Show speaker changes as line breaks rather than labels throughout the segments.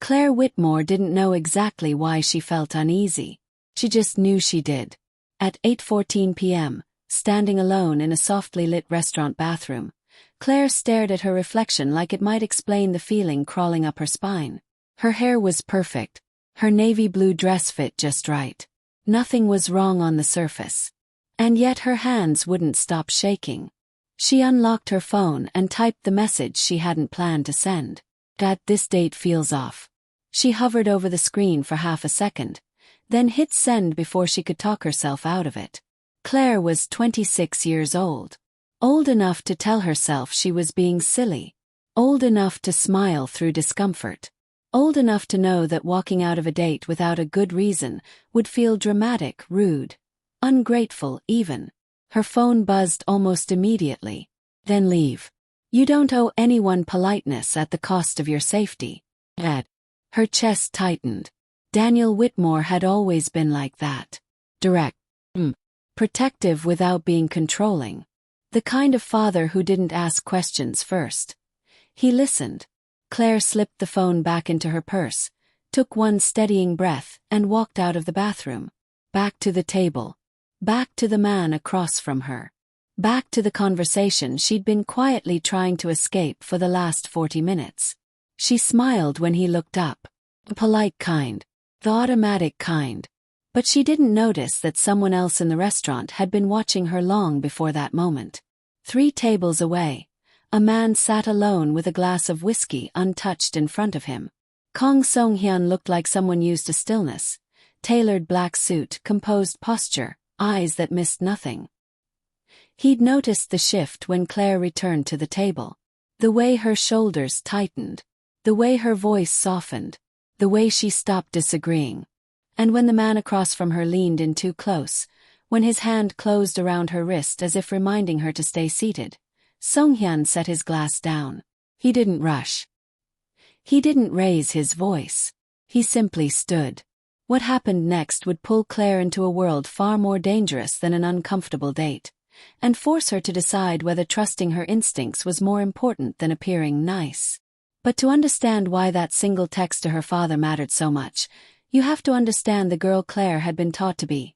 Claire Whitmore didn't know exactly why she felt uneasy. She just knew she did. At 8:14 p.m., standing alone in a softly lit restaurant bathroom, Claire stared at her reflection like it might explain the feeling crawling up her spine. Her hair was perfect. Her navy blue dress fit just right. Nothing was wrong on the surface. And yet her hands wouldn't stop shaking. She unlocked her phone and typed the message she hadn't planned to send. "Dad, this date feels off." She hovered over the screen for half a second, then hit send before she could talk herself out of it. Claire was 26 years old. Old enough to tell herself she was being silly. Old enough to smile through discomfort. Old enough to know that walking out of a date without a good reason would feel dramatic, rude, ungrateful even. Her phone buzzed almost immediately. "Then leave. You don't owe anyone politeness at the cost of your safety." Dad. Her chest tightened. Daniel Whitmore had always been like that. Direct. Protective without being controlling. The kind of father who didn't ask questions first. He listened. Claire slipped the phone back into her purse, took one steadying breath, and walked out of the bathroom. Back to the table. Back to the man across from her. Back to the conversation she'd been quietly trying to escape for the last 40 minutes. She smiled when he looked up. The polite kind. The automatic kind. But she didn't notice that someone else in the restaurant had been watching her long before that moment. 3 tables away, a man sat alone with a glass of whiskey untouched in front of him. Kong Song-hyun looked like someone used to stillness. Tailored black suit, composed posture, eyes that missed nothing. He'd noticed the shift when Claire returned to the table. The way her shoulders tightened. The way her voice softened. The way she stopped disagreeing. And when the man across from her leaned in too close, when his hand closed around her wrist as if reminding her to stay seated, Song-hyun set his glass down. He didn't rush. He didn't raise his voice. He simply stood. What happened next would pull Claire into a world far more dangerous than an uncomfortable date, and force her to decide whether trusting her instincts was more important than appearing nice. But to understand why that single text to her father mattered so much, you have to understand the girl Claire had been taught to be.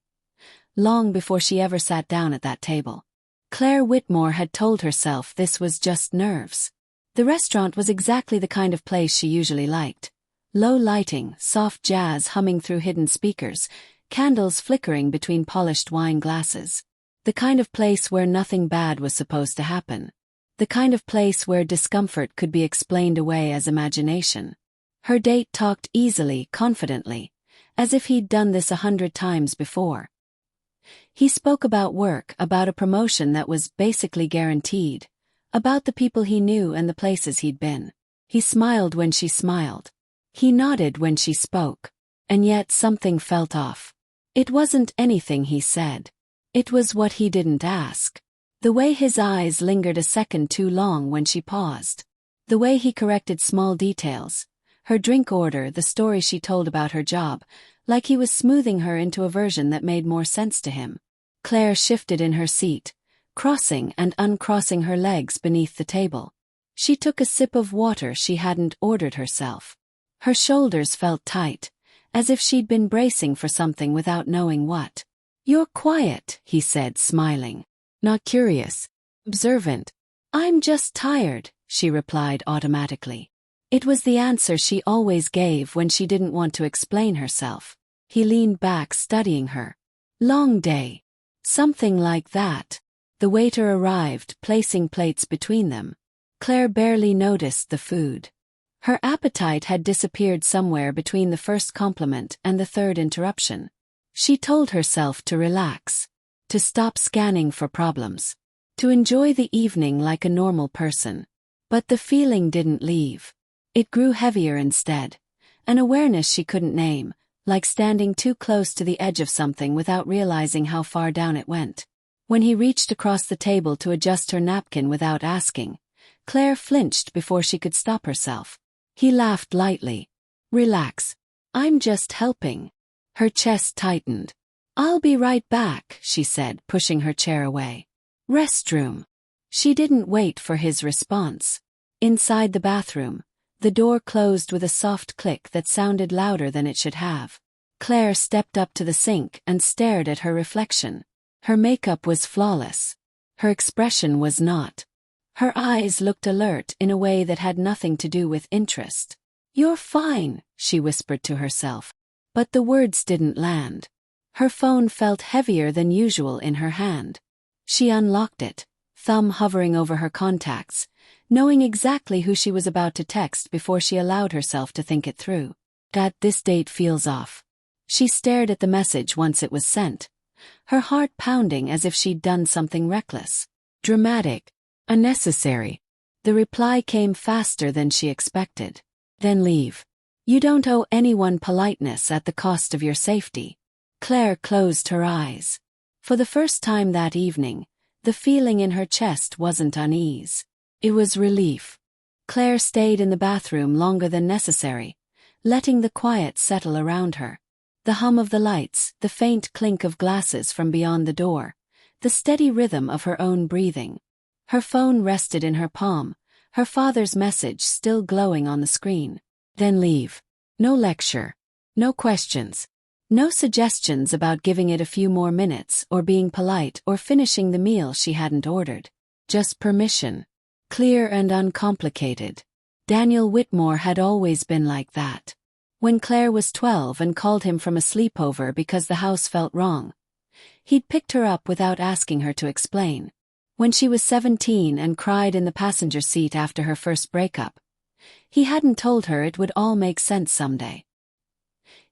Long before she ever sat down at that table. Claire Whitmore had told herself this was just nerves. The restaurant was exactly the kind of place she usually liked. Low lighting, soft jazz humming through hidden speakers, candles flickering between polished wine glasses. The kind of place where nothing bad was supposed to happen. The kind of place where discomfort could be explained away as imagination. Her date talked easily, confidently, as if he'd done this 100 times before. He spoke about work, about a promotion that was basically guaranteed, about the people he knew and the places he'd been. He smiled when she smiled. He nodded when she spoke. And yet something felt off. It wasn't anything he said. It was what he didn't ask. The way his eyes lingered a second too long when she paused. The way he corrected small details. Her drink order, the story she told about her job, like he was smoothing her into a version that made more sense to him. Claire shifted in her seat, crossing and uncrossing her legs beneath the table. She took a sip of water she hadn't ordered herself. Her shoulders felt tight, as if she'd been bracing for something without knowing what. "You're quiet," he said, smiling. "Not curious. Observant." "I'm just tired," she replied automatically. It was the answer she always gave when she didn't want to explain herself. He leaned back, studying her. "Long day." Something like that. The waiter arrived, placing plates between them. Claire barely noticed the food. Her appetite had disappeared somewhere between the first compliment and the third interruption. She told herself to relax, to stop scanning for problems, to enjoy the evening like a normal person. But the feeling didn't leave. It grew heavier instead, an awareness she couldn't name, like standing too close to the edge of something without realizing how far down it went. When he reached across the table to adjust her napkin without asking, Claire flinched before she could stop herself. He laughed lightly. "Relax. I'm just helping." Her chest tightened. "I'll be right back," she said, pushing her chair away. "Restroom." She didn't wait for his response. Inside the bathroom, The door closed with a soft click that sounded louder than it should have. Claire stepped up to the sink and stared at her reflection. Her makeup was flawless. Her expression was not. Her eyes looked alert in a way that had nothing to do with interest. "You're fine," she whispered to herself. But the words didn't land. Her phone felt heavier than usual in her hand. She unlocked it, thumb hovering over her contacts, knowing exactly who she was about to text before she allowed herself to think it through. This date feels off. She stared at the message once it was sent, her heart pounding as if she'd done something reckless, dramatic, unnecessary. The reply came faster than she expected. "Then leave. You don't owe anyone politeness at the cost of your safety." Claire closed her eyes. For the first time that evening, the feeling in her chest wasn't unease. It was relief. Claire stayed in the bathroom longer than necessary, letting the quiet settle around her. The hum of the lights, the faint clink of glasses from beyond the door, the steady rhythm of her own breathing. Her phone rested in her palm, her father's message still glowing on the screen. Then leave. No lecture. No questions. No suggestions about giving it a few more minutes or being polite or finishing the meal she hadn't ordered. Just permission. Clear and uncomplicated. Daniel Whitmore had always been like that. When Claire was 12 and called him from a sleepover because the house felt wrong, he'd picked her up without asking her to explain. When she was 17 and cried in the passenger seat after her first breakup, he hadn't told her it would all make sense someday.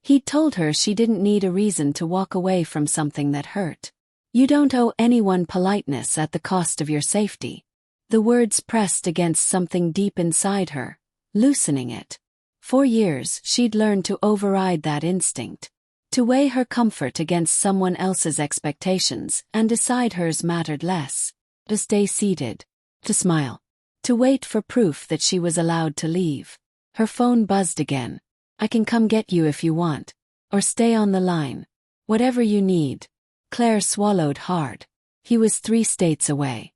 He'd told her she didn't need a reason to walk away from something that hurt. "You don't owe anyone politeness at the cost of your safety." The words pressed against something deep inside her, loosening it. For years she'd learned to override that instinct, to weigh her comfort against someone else's expectations and decide hers mattered less. To stay seated, to smile, to wait for proof that she was allowed to leave. Her phone buzzed again. "I can come get you if you want. Or stay on the line. Whatever you need." Claire swallowed hard. He was 3 states away.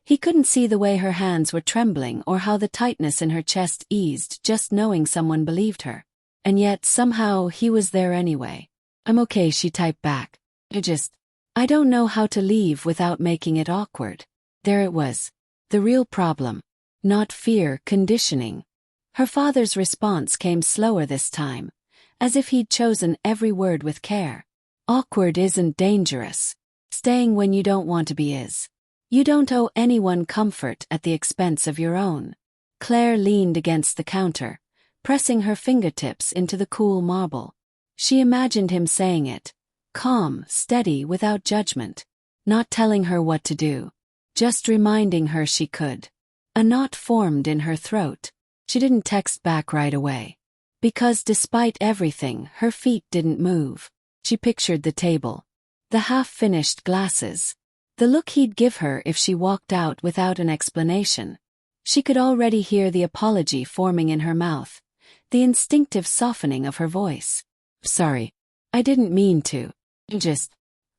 He couldn't see the way her hands were trembling or how the tightness in her chest eased just knowing someone believed her. And yet somehow he was there anyway. "I'm okay," she typed back. I don't know how to leave without making it awkward." There it was. The real problem. Not fear, conditioning. Her father's response came slower this time, as if he'd chosen every word with care. "Awkward isn't dangerous. Staying when you don't want to be is. You don't owe anyone comfort at the expense of your own." Claire leaned against the counter, pressing her fingertips into the cool marble. She imagined him saying it, calm, steady, without judgment. Not telling her what to do. Just reminding her she could. A knot formed in her throat. She didn't text back right away. Because despite everything, her feet didn't move. She pictured the table. The half-finished glasses. The look he'd give her if she walked out without an explanation. She could already hear the apology forming in her mouth, the instinctive softening of her voice. "Sorry. I didn't mean to.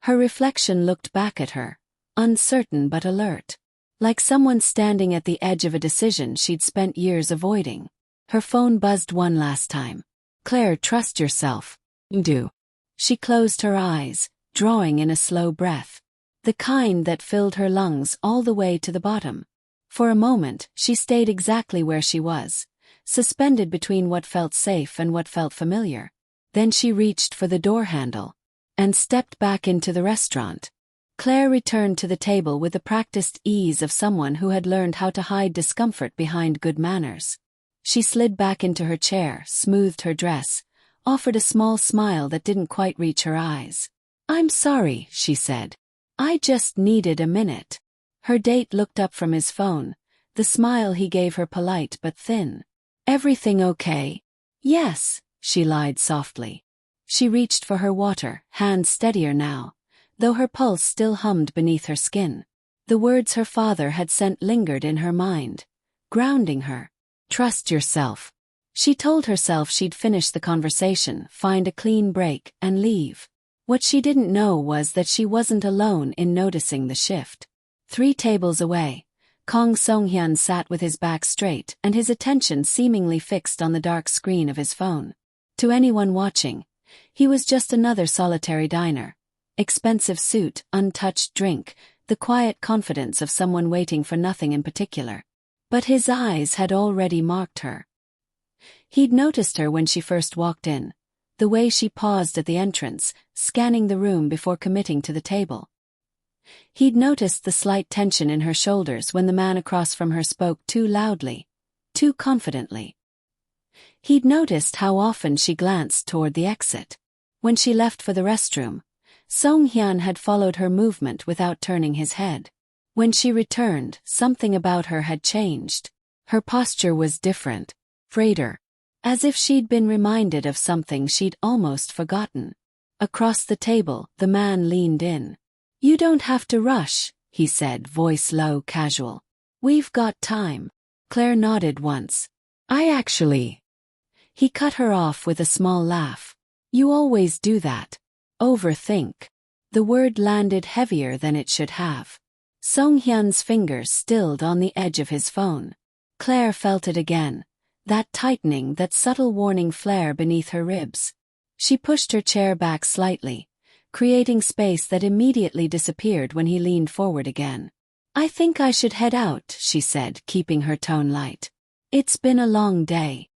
Her reflection looked back at her, uncertain but alert. Like someone standing at the edge of a decision she'd spent years avoiding. Her phone buzzed one last time. "Claire, trust yourself." "Do." She closed her eyes, drawing in a slow breath. The kind that filled her lungs all the way to the bottom. For a moment, she stayed exactly where she was, suspended between what felt safe and what felt familiar. Then she reached for the door handle and stepped back into the restaurant. Claire returned to the table with the practiced ease of someone who had learned how to hide discomfort behind good manners. She slid back into her chair, smoothed her dress, offered a small smile that didn't quite reach her eyes. "I'm sorry," she said. "I just needed a minute." Her date looked up from his phone, the smile he gave her polite but thin. "Everything okay?" "Yes," she lied softly. She reached for her water, hands steadier now, though her pulse still hummed beneath her skin. The words her father had sent lingered in her mind, grounding her. "Trust yourself." She told herself she'd finish the conversation, find a clean break, and leave. What she didn't know was that she wasn't alone in noticing the shift. 3 tables away, Kang Song-hyun sat with his back straight and his attention seemingly fixed on the dark screen of his phone. To anyone watching, he was just another solitary diner. Expensive suit, untouched drink, the quiet confidence of someone waiting for nothing in particular. But his eyes had already marked her. He'd noticed her when she first walked in, the way she paused at the entrance, scanning the room before committing to the table. He'd noticed the slight tension in her shoulders when the man across from her spoke too loudly, too confidently. He'd noticed how often she glanced toward the exit. When she left for the restroom, Song-hyun had followed her movement without turning his head. When she returned, something about her had changed. Her posture was different, straighter, as if she'd been reminded of something she'd almost forgotten. Across the table, the man leaned in. "You don't have to rush," he said, voice low, casual. "We've got time." Claire nodded once. "I actually..." He cut her off with a small laugh. "You always do that. Overthink." The word landed heavier than it should have. Song-hyun's fingers stilled on the edge of his phone. Claire felt it again, that tightening, that subtle warning flare beneath her ribs. She pushed her chair back slightly, creating space that immediately disappeared when he leaned forward again. "I think I should head out," she said, keeping her tone light. "It's been a long day."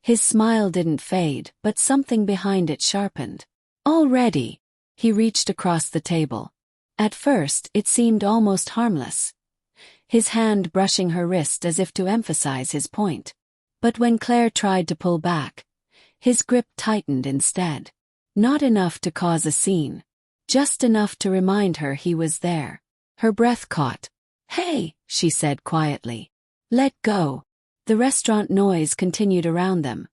His smile didn't fade, but something behind it sharpened. "Already?" He reached across the table. At first, it seemed almost harmless, his hand brushing her wrist as if to emphasize his point. But when Claire tried to pull back, his grip tightened instead. Not enough to cause a scene, just enough to remind her he was there. Her breath caught. "Hey," she said quietly. "Let go." The restaurant noise continued around them.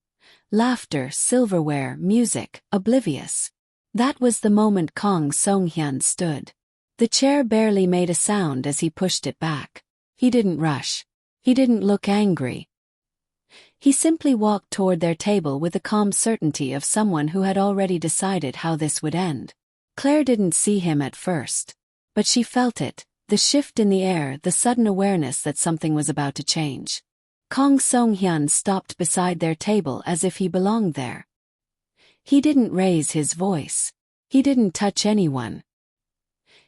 Laughter, silverware, music, oblivious. That was the moment Kang Song-hyun stood. The chair barely made a sound as he pushed it back. He didn't rush. He didn't look angry. He simply walked toward their table with the calm certainty of someone who had already decided how this would end. Claire didn't see him at first, but she felt it, the shift in the air, the sudden awareness that something was about to change. Kang Song-hyun stopped beside their table as if he belonged there. He didn't raise his voice. He didn't touch anyone.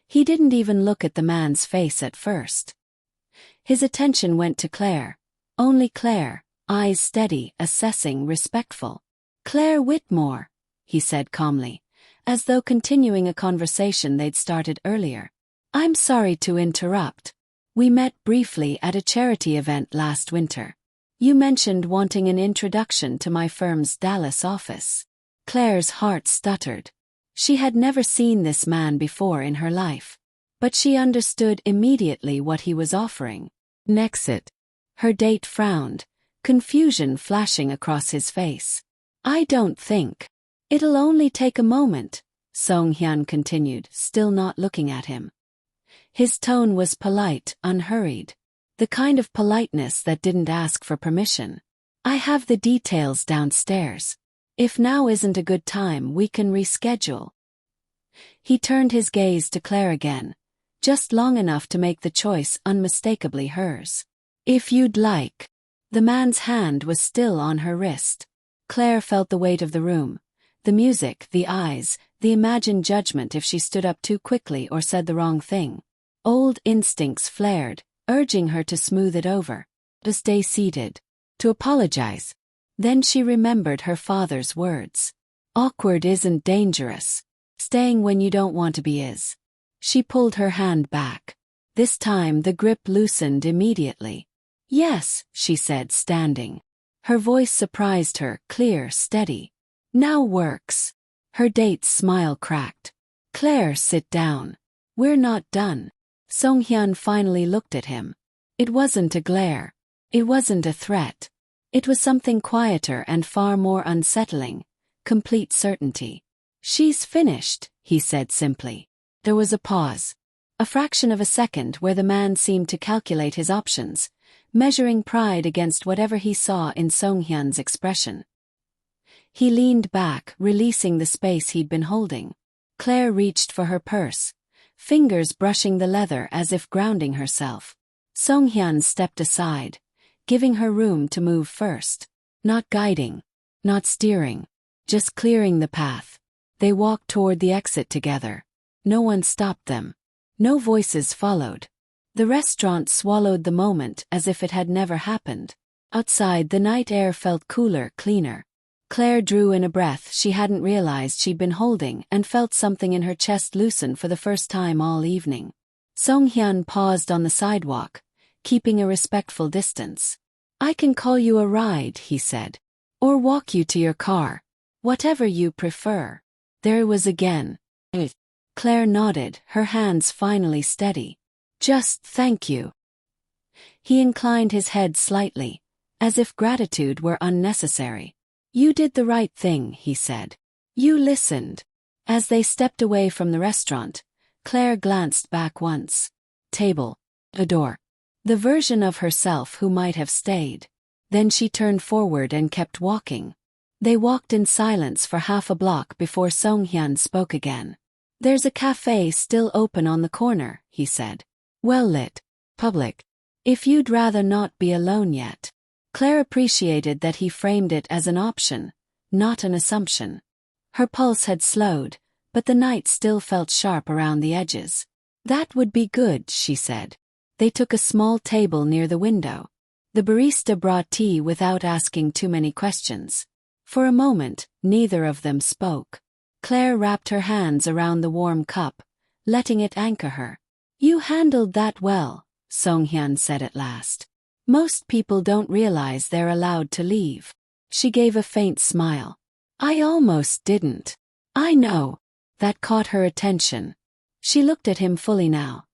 He didn't even look at the man's face at first. His attention went to Claire. Only Claire. Eyes steady, assessing, respectful. "Claire Whitmore," he said calmly, as though continuing a conversation they'd started earlier. "I'm sorry to interrupt. We met briefly at a charity event last winter. You mentioned wanting an introduction to my firm's Dallas office." Claire's heart stuttered. She had never seen this man before in her life, but she understood immediately what he was offering. An exit. Her date frowned, confusion flashing across his face. "I don't think. It'll only take a moment," Song-hyun continued, still not looking at him. His tone was polite, unhurried. The kind of politeness that didn't ask for permission. "I have the details downstairs. If now isn't a good time, we can reschedule." He turned his gaze to Claire again, just long enough to make the choice unmistakably hers. "If you'd like." The man's hand was still on her wrist. Claire felt the weight of the room, the music, the eyes, the imagined judgment if she stood up too quickly or said the wrong thing. Old instincts flared, urging her to smooth it over, to stay seated, to apologize. Then she remembered her father's words. "Awkward isn't dangerous. Staying when you don't want to be is." She pulled her hand back. This time the grip loosened immediately. "Yes," she said, standing. Her voice surprised her, clear, steady. "Now works." Her date's smile cracked. "Claire, sit down. We're not done." Song-hyun finally looked at him. It wasn't a glare. It wasn't a threat. It was something quieter and far more unsettling, complete certainty. "She's finished," he said simply. There was a pause. A fraction of a second where the man seemed to calculate his options, measuring pride against whatever he saw in Song-hyun's expression. He leaned back, releasing the space he'd been holding. Claire reached for her purse, fingers brushing the leather as if grounding herself. Song-hyun stepped aside, giving her room to move first. Not guiding, not steering, just clearing the path. They walked toward the exit together. No one stopped them. No voices followed. The restaurant swallowed the moment as if it had never happened. Outside, the night air felt cooler, cleaner. Claire drew in a breath she hadn't realized she'd been holding and felt something in her chest loosen for the first time all evening. Song-hyun paused on the sidewalk, keeping a respectful distance. "I can call you a ride," he said. "Or walk you to your car. Whatever you prefer." There it was again. Claire nodded, her hands finally steady. "Just thank you." He inclined his head slightly, as if gratitude were unnecessary. "You did the right thing," he said. "You listened." As they stepped away from the restaurant, Claire glanced back once. Table. A door. The version of herself who might have stayed. Then she turned forward and kept walking. They walked in silence for half a block before Song-hyun spoke again. "There's a cafe still open on the corner," he said. "Well lit. Public. If you'd rather not be alone yet." Claire appreciated that he framed it as an option, not an assumption. Her pulse had slowed, but the night still felt sharp around the edges. "That would be good," she said. They took a small table near the window. The barista brought tea without asking too many questions. For a moment, neither of them spoke. Claire wrapped her hands around the warm cup, letting it anchor her. "You handled that well," Song-hyun said at last. "Most people don't realize they're allowed to leave." She gave a faint smile. "I almost didn't." "I know." That caught her attention. She looked at him fully now.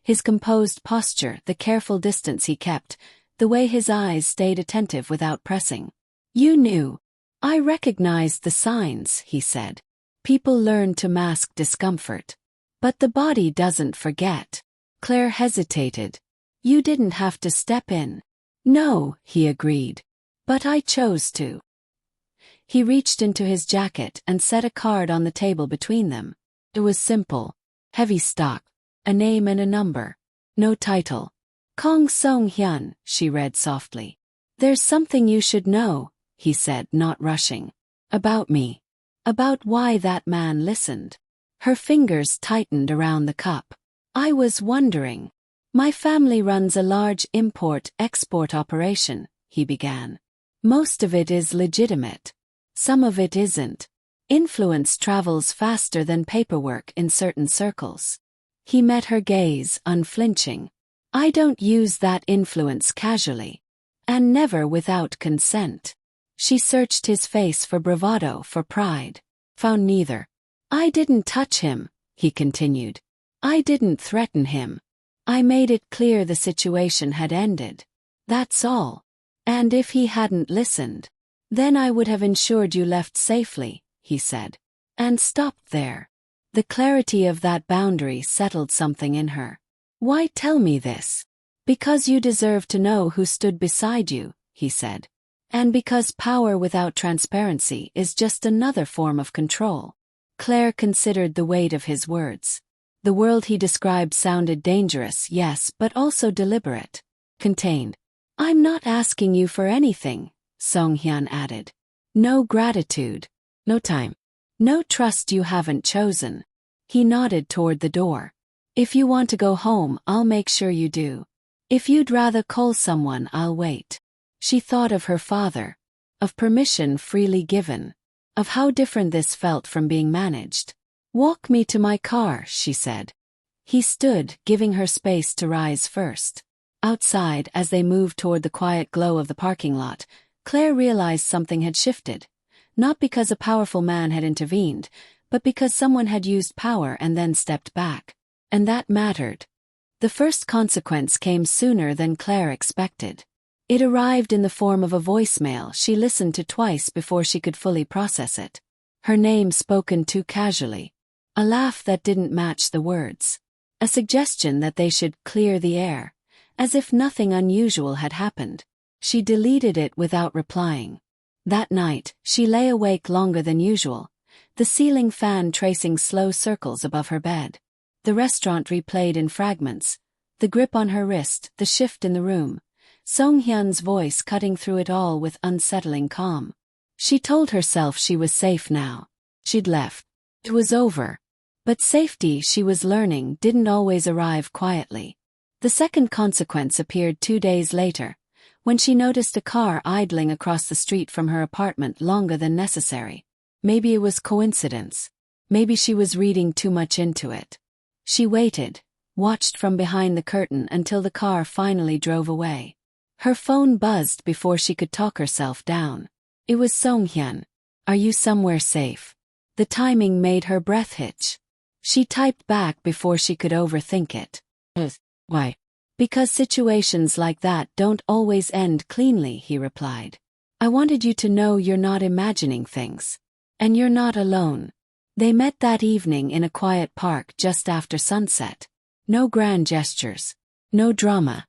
His composed posture, the careful distance he kept, the way his eyes stayed attentive without pressing. "You knew." "I recognized the signs," he said. "People learn to mask discomfort. But the body doesn't forget." Claire hesitated. "You didn't have to step in." "No," he agreed. "But I chose to." He reached into his jacket and set a card on the table between them. It was simple. Heavy stock. A name and a number. No title. "Kong Song-hyun," she read softly. "There's something you should know," he said, not rushing. "About me. About why that man listened." Her fingers tightened around the cup. "I was wondering. My family runs a large import-export operation," he began. "Most of it is legitimate. Some of it isn't. Influence travels faster than paperwork in certain circles." He met her gaze, unflinching. "I don't use that influence casually. And never without consent." She searched his face for bravado, for pride. Found neither. "I didn't touch him," he continued. "I didn't threaten him. I made it clear the situation had ended. That's all. And if he hadn't listened, then I would have ensured you left safely," he said. And stopped there. The clarity of that boundary settled something in her. "Why tell me this?" "Because you deserve to know who stood beside you," he said. "And because power without transparency is just another form of control." Claire considered the weight of his words. The world he described sounded dangerous, yes, but also deliberate. Contained. "I'm not asking you for anything," Song-hyun added. "No gratitude. No time. No trust you haven't chosen." He nodded toward the door. "If you want to go home, I'll make sure you do. If you'd rather call someone, I'll wait." She thought of her father. Of permission freely given. Of how different this felt from being managed. "Walk me to my car," she said. He stood, giving her space to rise first. Outside, as they moved toward the quiet glow of the parking lot, Claire realized something had shifted. Not because a powerful man had intervened, but because someone had used power and then stepped back. And that mattered. The first consequence came sooner than Claire expected. It arrived in the form of a voicemail she listened to twice before she could fully process it. Her name spoken too casually. A laugh that didn't match the words. A suggestion that they should clear the air, as if nothing unusual had happened. She deleted it without replying. That night, she lay awake longer than usual, the ceiling fan tracing slow circles above her bed. The restaurant replayed in fragments, The grip on her wrist, the shift in the room. Song-hyun's voice cutting through it all with unsettling calm. She told herself she was safe now. She'd left. It was over. But safety, she was learning, didn't always arrive quietly. The second consequence appeared 2 days later, when she noticed a car idling across the street from her apartment longer than necessary. Maybe it was coincidence. Maybe she was reading too much into it. She waited, watched from behind the curtain until the car finally drove away. Her phone buzzed before she could talk herself down. It was Song-hyun. "Are you somewhere safe?" The timing made her breath hitch. She typed back before she could overthink it. "Why?" "Because situations like that don't always end cleanly," he replied. "I wanted you to know you're not imagining things. And you're not alone." They met that evening in a quiet park just after sunset. No grand gestures. No drama.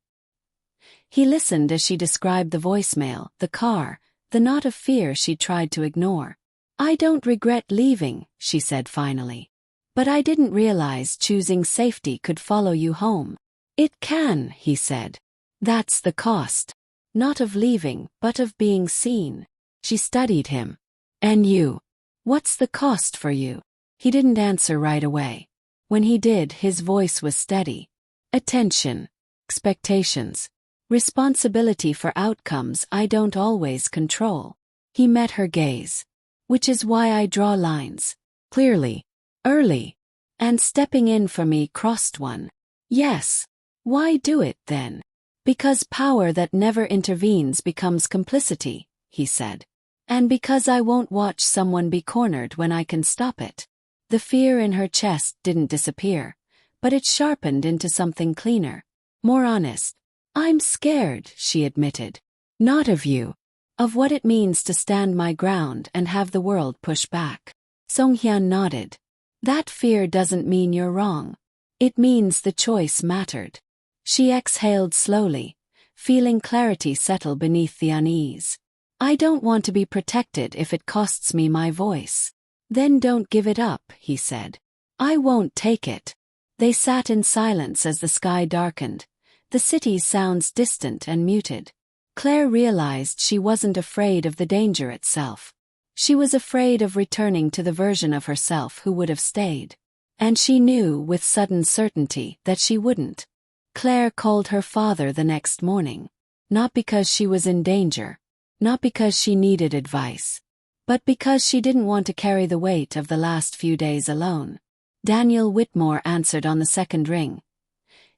He listened as she described the voicemail, the car, the knot of fear she tried to ignore. "I don't regret leaving," she said finally. "But I didn't realize choosing safety could follow you home." "It can," he said. "That's the cost. Not of leaving, but of being seen." She studied him. "And you? What's the cost for you?" He didn't answer right away. When he did, his voice was steady. "Attention. Expectations. Responsibility for outcomes I don't always control." He met her gaze. "Which is why I draw lines. Clearly. Early. And stepping in for me crossed one." "Yes. Why do it, then?" "Because power that never intervenes becomes complicity," he said. "And because I won't watch someone be cornered when I can stop it." The fear in her chest didn't disappear, but it sharpened into something cleaner, more honest. "I'm scared," she admitted. "Not of you. Of what it means to stand my ground and have the world push back." Song-hyun nodded. "That fear doesn't mean you're wrong. It means the choice mattered." She exhaled slowly, feeling clarity settle beneath the unease. "I don't want to be protected if it costs me my voice." "Then don't give it up," he said. "I won't take it." They sat in silence as the sky darkened, the city's sounds distant and muted. Claire realized she wasn't afraid of the danger itself. She was afraid of returning to the version of herself who would have stayed. And she knew with sudden certainty that she wouldn't. Claire called her father the next morning. Not because she was in danger. Not because she needed advice. But because she didn't want to carry the weight of the last few days alone. Daniel Whitmore answered on the second ring.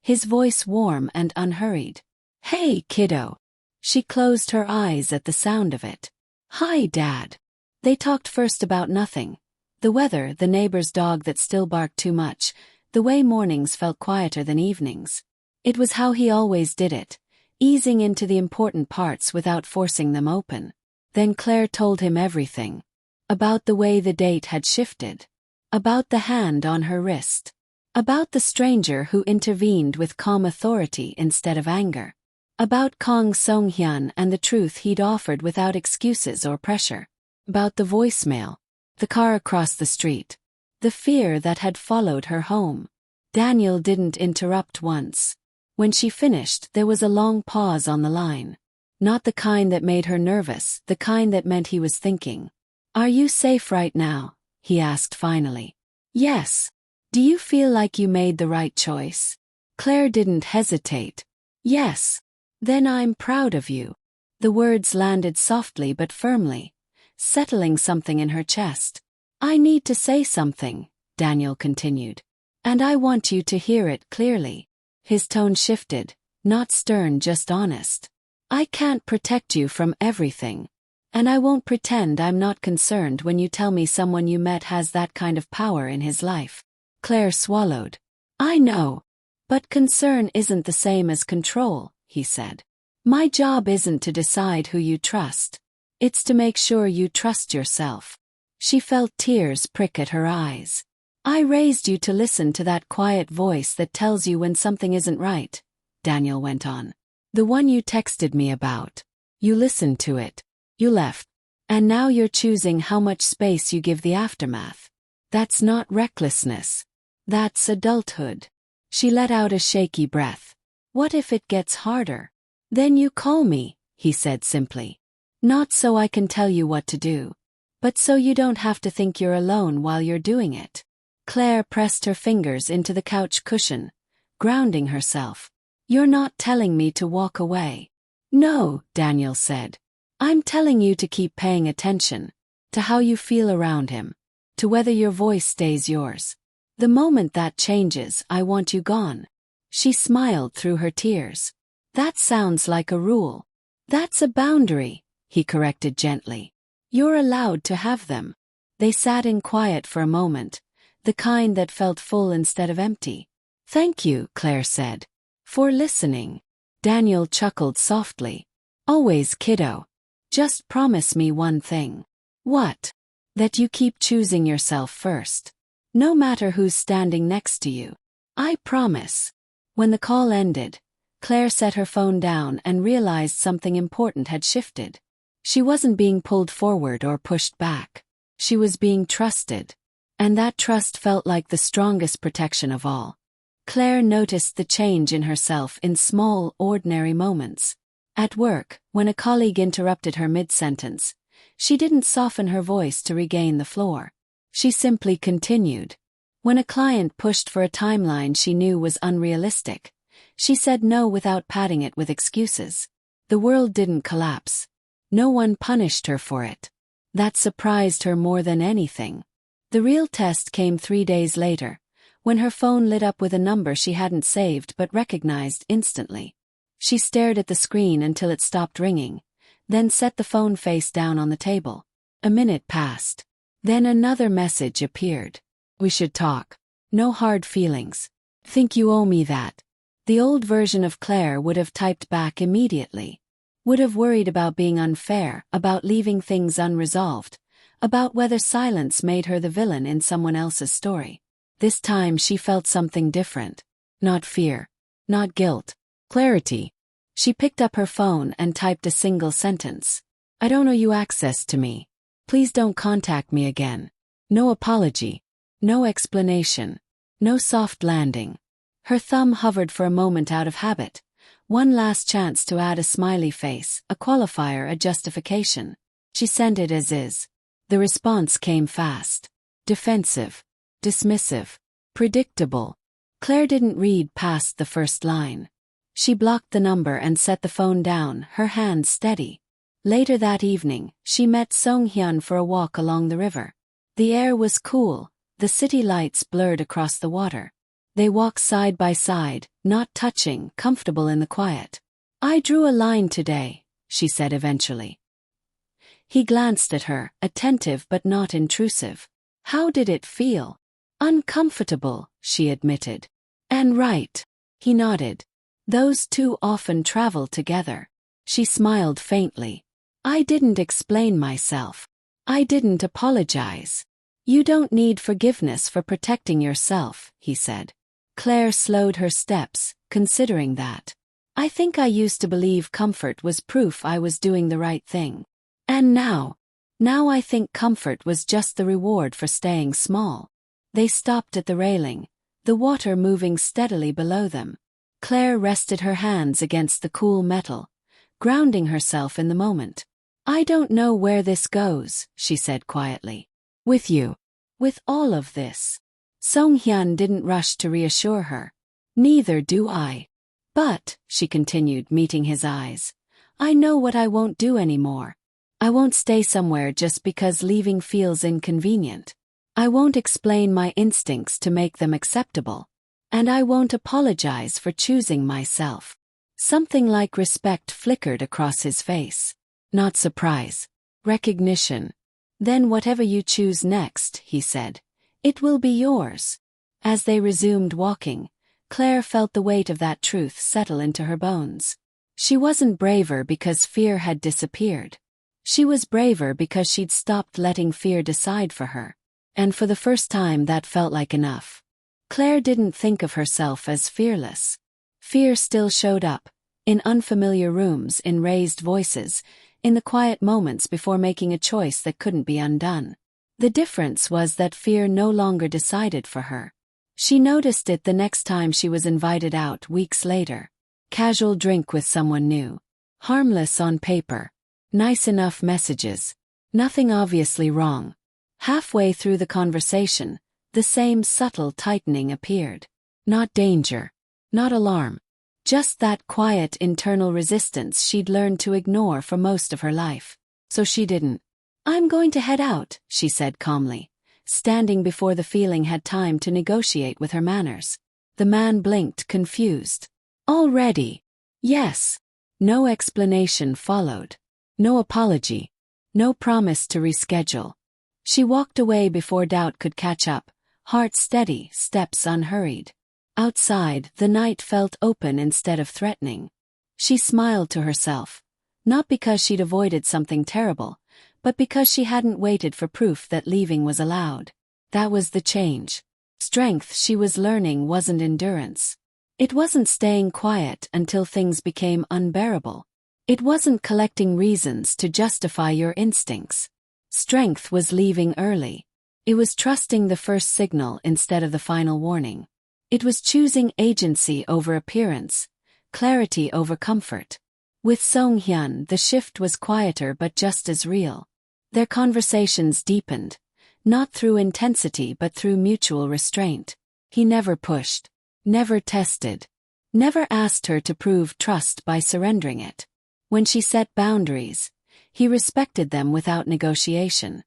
His voice warm and unhurried. "Hey, kiddo." She closed her eyes at the sound of it. "Hi, Dad." They talked first about nothing. The weather, the neighbor's dog that still barked too much, the way mornings felt quieter than evenings. It was how he always did it, easing into the important parts without forcing them open. Then Claire told him everything. About the way the date had shifted. About the hand on her wrist. About the stranger who intervened with calm authority instead of anger. About Kang Song-hyun and the truth he'd offered without excuses or pressure. About the voicemail. The car across the street. The fear that had followed her home. Daniel didn't interrupt once. When she finished, there was a long pause on the line. Not the kind that made her nervous, the kind that meant he was thinking. "Are you safe right now?" he asked finally. "Yes. Do you feel like you made the right choice?" Claire didn't hesitate. "Yes." "Then I'm proud of you." The words landed softly but firmly, settling something in her chest. "I need to say something," Daniel continued. "And I want you to hear it clearly." His tone shifted, not stern, just honest. "I can't protect you from everything. And I won't pretend I'm not concerned when you tell me someone you met has that kind of power in his life." Claire swallowed. "I know. But concern isn't the same as control," he said. "My job isn't to decide who you trust. It's to make sure you trust yourself." She felt tears prick at her eyes. "I raised you to listen to that quiet voice that tells you when something isn't right," Daniel went on. "The one you texted me about. You listened to it. You left. And now you're choosing how much space you give the aftermath. That's not recklessness. That's adulthood." She let out a shaky breath. What if it gets harder? Then you call me, he said simply. Not so I can tell you what to do, but so you don't have to think you're alone while you're doing it. Claire pressed her fingers into the couch cushion, grounding herself. You're not telling me to walk away. No, Daniel said. I'm telling you to keep paying attention, to how you feel around him, to whether your voice stays yours. The moment that changes, I want you gone. She smiled through her tears. That sounds like a rule. That's a boundary, he corrected gently. You're allowed to have them. They sat in quiet for a moment, the kind that felt full instead of empty. Thank you, Claire said, for listening. Daniel chuckled softly. Always, kiddo. Just promise me one thing. What? That you keep choosing yourself first. No matter who's standing next to you. I promise. When the call ended, Claire set her phone down and realized something important had shifted. She wasn't being pulled forward or pushed back. She was being trusted. And that trust felt like the strongest protection of all. Claire noticed the change in herself in small, ordinary moments. At work, when a colleague interrupted her mid-sentence, she didn't soften her voice to regain the floor. She simply continued. When a client pushed for a timeline she knew was unrealistic, she said no without padding it with excuses. The world didn't collapse. No one punished her for it. That surprised her more than anything. The real test came 3 days later, when her phone lit up with a number she hadn't saved but recognized instantly. She stared at the screen until it stopped ringing, then set the phone face down on the table. A minute passed. Then another message appeared. We should talk. No hard feelings. Think you owe me that. The old version of Claire would have typed back immediately. Would have worried about being unfair, about leaving things unresolved, about whether silence made her the villain in someone else's story. This time she felt something different. Not fear. Not guilt. Clarity. She picked up her phone and typed a single sentence. I don't owe you access to me. Please don't contact me again. No apology. No explanation. No soft landing. Her thumb hovered for a moment out of habit. One last chance to add a smiley face, a qualifier, a justification. She sent it as is. The response came fast. Defensive. Dismissive. Predictable. Claire didn't read past the first line. She blocked the number and set the phone down, her hands steady. Later that evening, she met Song-hyun for a walk along the river. The air was cool, the city lights blurred across the water. They walked side by side, not touching, comfortable in the quiet. I drew a line today, she said eventually. He glanced at her, attentive but not intrusive. How did it feel? Uncomfortable, she admitted. And right. He nodded. Those two often travel together. She smiled faintly. I didn't explain myself. I didn't apologize. You don't need forgiveness for protecting yourself, he said. Claire slowed her steps, considering that. I think I used to believe comfort was proof I was doing the right thing. And now I think comfort was just the reward for staying small. They stopped at the railing, the water moving steadily below them. Claire rested her hands against the cool metal, grounding herself in the moment. I don't know where this goes, she said quietly. With you. With all of this. Song-hyun didn't rush to reassure her. Neither do I. But, she continued, meeting his eyes, I know what I won't do anymore. I won't stay somewhere just because leaving feels inconvenient. I won't explain my instincts to make them acceptable. And I won't apologize for choosing myself. Something like respect flickered across his face. Not surprise. Recognition. Then whatever you choose next, he said, it will be yours. As they resumed walking, Claire felt the weight of that truth settle into her bones. She wasn't braver because fear had disappeared. She was braver because she'd stopped letting fear decide for her. And for the first time that felt like enough. Claire didn't think of herself as fearless. Fear still showed up, in unfamiliar rooms, in raised voices, in the quiet moments before making a choice that couldn't be undone. The difference was that fear no longer decided for her. She noticed it the next time she was invited out weeks later. Casual drink with someone new. Harmless on paper. Nice enough messages. Nothing obviously wrong. Halfway through the conversation, the same subtle tightening appeared. Not danger. Not alarm. Just that quiet internal resistance she'd learned to ignore for most of her life. So she didn't. "I'm going to head out," she said calmly, standing before the feeling had time to negotiate with her manners. The man blinked, confused. "Already?" "Yes." No explanation followed. No apology. No promise to reschedule. She walked away before doubt could catch up, heart steady, steps unhurried. Outside, the night felt open instead of threatening. She smiled to herself, not because she'd avoided something terrible, but because she hadn't waited for proof that leaving was allowed. That was the change. Strength she was learning wasn't endurance. It wasn't staying quiet until things became unbearable. It wasn't collecting reasons to justify your instincts. Strength was leaving early. It was trusting the first signal instead of the final warning. It was choosing agency over appearance, clarity over comfort. With Song Hyun, the shift was quieter but just as real. Their conversations deepened, not through intensity but through mutual restraint. He never pushed, never tested, never asked her to prove trust by surrendering it. When she set boundaries, he respected them without negotiation.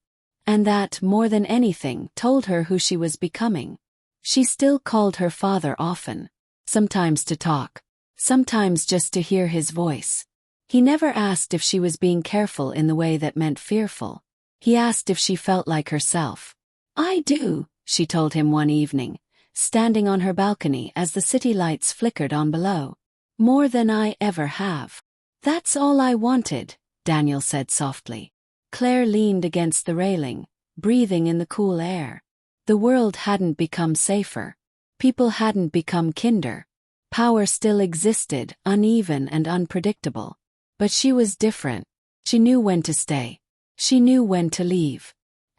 And that, more than anything, told her who she was becoming. She still called her father often, sometimes to talk, sometimes just to hear his voice. He never asked if she was being careful in the way that meant fearful. He asked if she felt like herself. "I do," she told him one evening, standing on her balcony as the city lights flickered on below. "More than I ever have." "That's all I wanted," Daniel said softly. Claire leaned against the railing, breathing in the cool air. The world hadn't become safer. People hadn't become kinder. Power still existed, uneven and unpredictable. But she was different. She knew when to stay. She knew when to leave.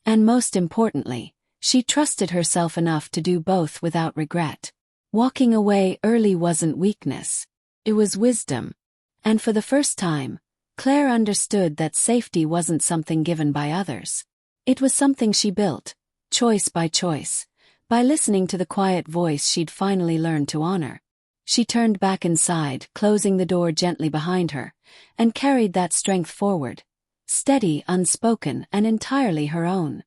And most importantly, she trusted herself enough to do both without regret. Walking away early wasn't weakness. It was wisdom. And for the first time, Claire understood that safety wasn't something given by others. It was something she built, choice by listening to the quiet voice she'd finally learned to honor. She turned back inside, closing the door gently behind her, and carried that strength forward, steady, unspoken, and entirely her own.